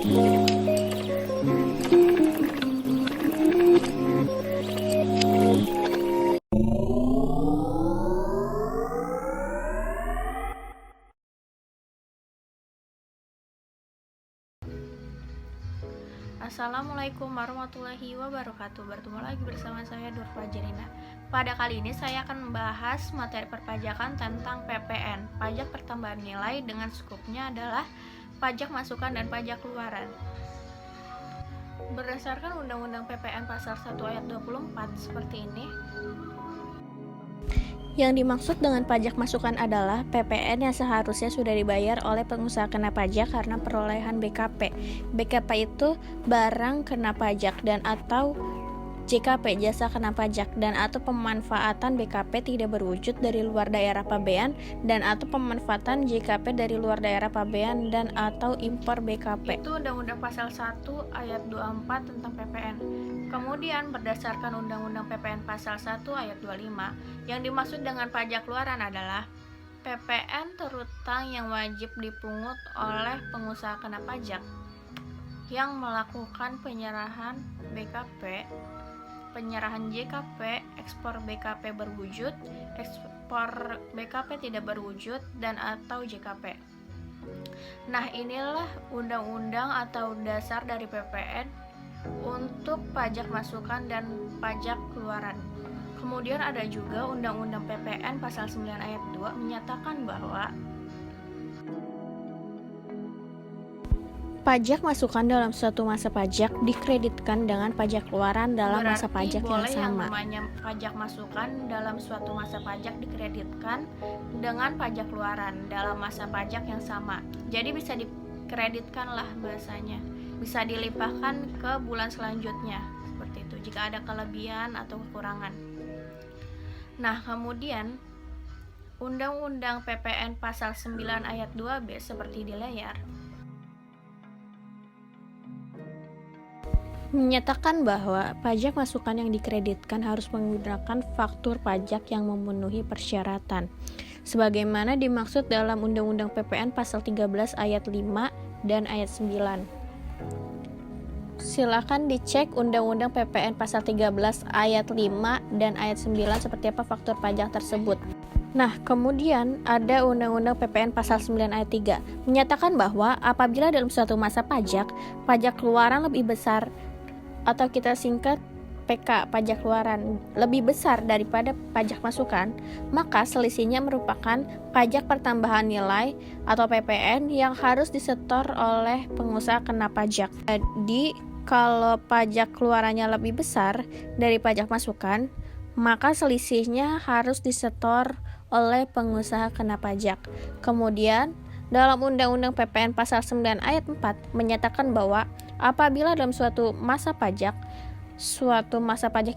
Assalamualaikum warahmatullahi wabarakatuh. Bertemu lagi bersama saya Nur Fajrina. Pada kali ini saya akan membahas materi perpajakan tentang PPN, pajak pertambahan nilai, dengan skupnya adalah pajak masukan dan pajak keluaran. Berdasarkan Undang-Undang PPN Pasal 1 Ayat 24 seperti ini. Yang dimaksud dengan pajak masukan adalah PPN yang seharusnya sudah dibayar oleh pengusaha kena pajak karena perolehan BKP. BKP itu barang kena pajak dan atau JKP, jasa kena pajak, dan atau pemanfaatan BKP tidak berwujud dari luar daerah pabean dan atau pemanfaatan JKP dari luar daerah pabean dan atau impor BKP. Itu Undang-Undang Pasal 1 Ayat 24 tentang PPN. Kemudian berdasarkan Undang-Undang PPN Pasal 1 Ayat 25, yang dimaksud dengan pajak keluaran adalah PPN terutang yang wajib dipungut oleh pengusaha kena pajak yang melakukan penyerahan BKP, penyerahan JKP, ekspor BKP berwujud, ekspor BKP tidak berwujud, dan atau JKP. Nah, inilah undang-undang atau dasar dari PPN untuk pajak masukan dan pajak keluaran. Kemudian ada juga Undang-Undang PPN Pasal 9 Ayat 2 menyatakan bahwa pajak masukan dalam suatu masa pajak dikreditkan dengan pajak keluaran dalam masa pajak yang sama. Yang namanya pajak masukan dalam suatu masa pajak dikreditkan dengan pajak keluaran dalam masa pajak yang sama. Jadi bisa dikreditkan lah bahasanya. Bisa dilimpahkan ke bulan selanjutnya. Seperti itu jika ada kelebihan atau kekurangan. Nah, kemudian Undang-Undang PPN Pasal 9 Ayat 2B seperti di layar menyatakan bahwa pajak masukan yang dikreditkan harus menggunakan faktur pajak yang memenuhi persyaratan sebagaimana dimaksud dalam Undang-Undang PPN Pasal 13 Ayat 5 dan Ayat 9. Silakan dicek Undang-Undang PPN Pasal 13 Ayat 5 dan Ayat 9 seperti apa faktur pajak tersebut. Nah, kemudian ada Undang-Undang PPN Pasal 9 Ayat 3 menyatakan bahwa apabila dalam suatu masa pajak keluaran lebih besar atau kita singkat PK, pajak keluaran, lebih besar daripada pajak masukan, maka selisihnya merupakan pajak pertambahan nilai atau PPN yang harus disetor oleh pengusaha kena pajak. Jadi, kalau pajak keluarannya lebih besar dari pajak masukan, maka selisihnya harus disetor oleh pengusaha kena pajak. Kemudian, dalam Undang-Undang PPN Pasal 9 Ayat 4 menyatakan bahwa apabila dalam suatu masa pajak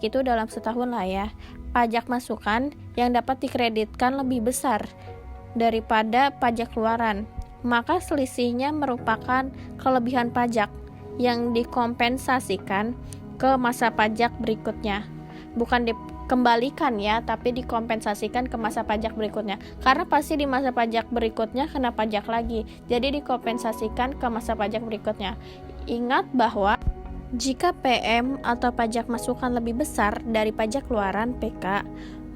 itu dalam setahun lah ya, pajak masukan yang dapat dikreditkan lebih besar daripada pajak keluaran, maka selisihnya merupakan kelebihan pajak yang dikompensasikan ke masa pajak berikutnya. Bukan dikembalikan ya, tapi dikompensasikan ke masa pajak berikutnya. Karena pasti di masa pajak berikutnya kena pajak lagi. Jadi dikompensasikan ke masa pajak berikutnya. Ingat bahwa jika PM atau pajak masukan lebih besar dari pajak keluaran PK,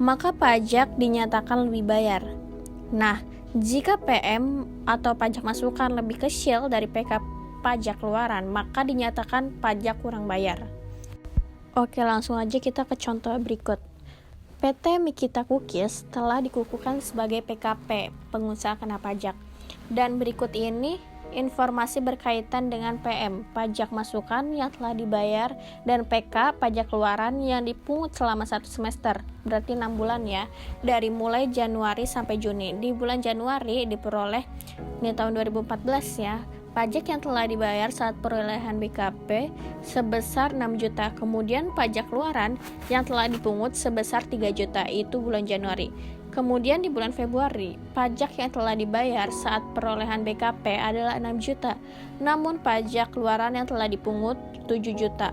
maka pajak dinyatakan lebih bayar. Nah, jika PM atau pajak masukan lebih kecil dari PK pajak keluaran, maka dinyatakan pajak kurang bayar. Oke, langsung aja kita ke contoh berikut. PT Mikita Cookies telah dikukuhkan sebagai PKP, pengusaha kena pajak. Dan berikut ini informasi berkaitan dengan PM, pajak masukan yang telah dibayar, dan PK, pajak keluaran yang dipungut selama 1 semester, berarti 6 bulan ya, dari mulai Januari sampai Juni. Di bulan Januari diperoleh, ini tahun 2014 ya, pajak yang telah dibayar saat perolehan BKP sebesar 6 juta. Kemudian pajak keluaran yang telah dipungut sebesar 3 juta, itu bulan Januari. Kemudian di bulan Februari, pajak yang telah dibayar saat perolehan BKP adalah 6 juta. Namun pajak keluaran yang telah dipungut 7 juta.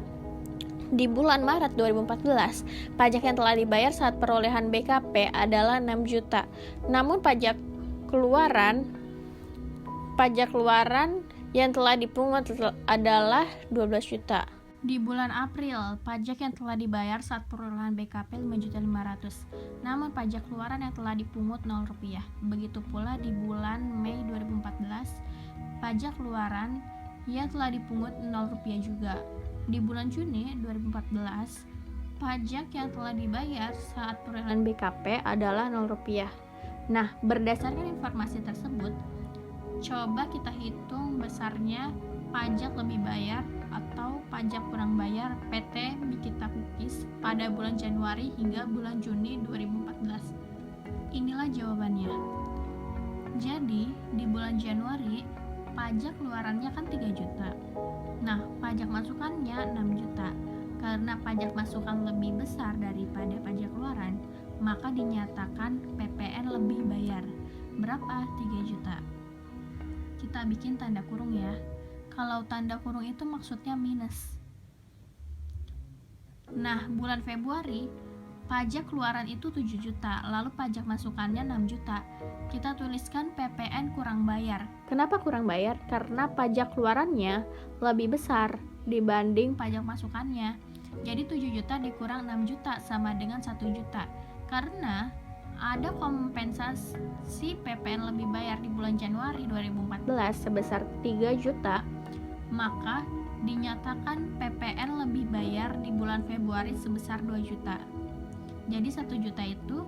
Di bulan Maret 2014, pajak yang telah dibayar saat perolehan BKP adalah 6 juta. Namun pajak keluaran yang telah dipungut adalah 12 juta. Di bulan April, pajak yang telah dibayar saat perolehan BKP 5.500.000. Namun pajak keluaran yang telah dipungut Rp0. Begitu pula di bulan Mei 2014, pajak keluaran yang telah dipungut Rp0 juga. Di bulan Juni 2014, pajak yang telah dibayar saat perolehan BKP adalah Rp0. Nah, berdasarkan informasi tersebut, coba kita hitung besarnya pajak lebih bayar atau pajak kurang bayar PT Mikita Cookies pada bulan Januari hingga bulan Juni 2014. Inilah jawabannya. Jadi, di bulan Januari, pajak keluarannya kan 3 juta. Nah, pajak masukannya 6 juta. Karena pajak masukan lebih besar daripada pajak keluaran, maka dinyatakan PPN lebih bayar. Berapa? 3 juta. Kita bikin tanda kurung ya. Kalau tanda kurung itu maksudnya minus. Nah, bulan Februari, pajak keluaran itu 7 juta, lalu pajak masukannya 6 juta. Kita tuliskan PPN kurang bayar. Kenapa kurang bayar? Karena pajak keluarannya lebih besar dibanding pajak masukannya. Jadi 7 juta dikurang 6 juta sama dengan 1 juta. Karena ada kompensasi PPN lebih bayar di bulan Januari 2014 sebesar 3 juta, maka dinyatakan PPN lebih bayar di bulan Februari sebesar 2 juta. Jadi 1 juta itu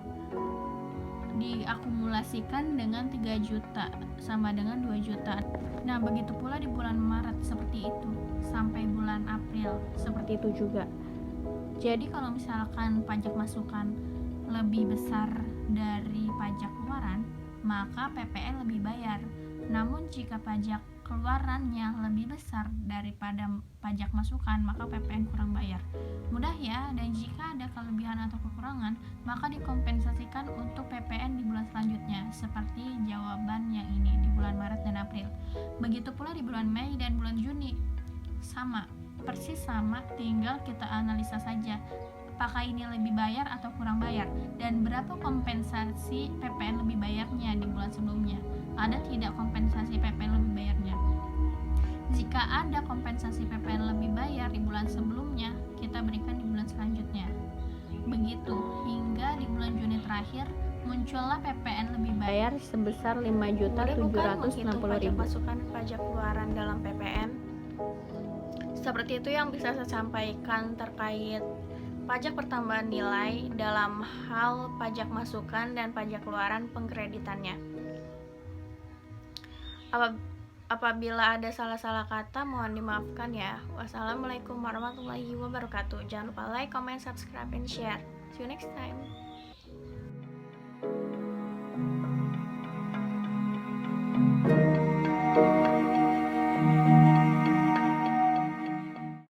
diakumulasikan dengan 3 juta sama dengan 2 juta. Nah, begitu pula di bulan Maret seperti itu, sampai bulan April seperti itu juga. Jadi kalau misalkan pajak masukan lebih besar dari pajak keluaran, maka PPN lebih bayar. Namun jika pajak keluarannya lebih besar daripada pajak masukan, maka PPN kurang bayar. Mudah ya, dan jika ada kelebihan atau kekurangan, maka dikompensasikan untuk PPN di bulan selanjutnya, seperti jawaban yang ini di bulan Maret dan April. Begitu pula di bulan Mei dan bulan Juni. Sama, persis sama, tinggal kita analisa saja apakah ini lebih bayar atau kurang bayar, dan berapa kompensasi PPN lebih bayarnya di bulan sebelumnya. Ada tidak kompensasi PPN lebih bayarnya? Jika ada kompensasi PPN lebih bayar di bulan sebelumnya, kita berikan di bulan selanjutnya. Begitu, hingga di bulan Juni terakhir muncullah PPN lebih bayar sebesar 5.760.000. Masukan pajak keluaran dalam PPN. Seperti itu yang bisa saya sampaikan terkait pajak pertambahan nilai dalam hal pajak masukan dan pajak keluaran pengkreditannya. Apabila ada salah-salah kata, mohon dimaafkan ya. Wassalamualaikum warahmatullahi wabarakatuh. Jangan lupa like, comment, subscribe, and share. See you next time.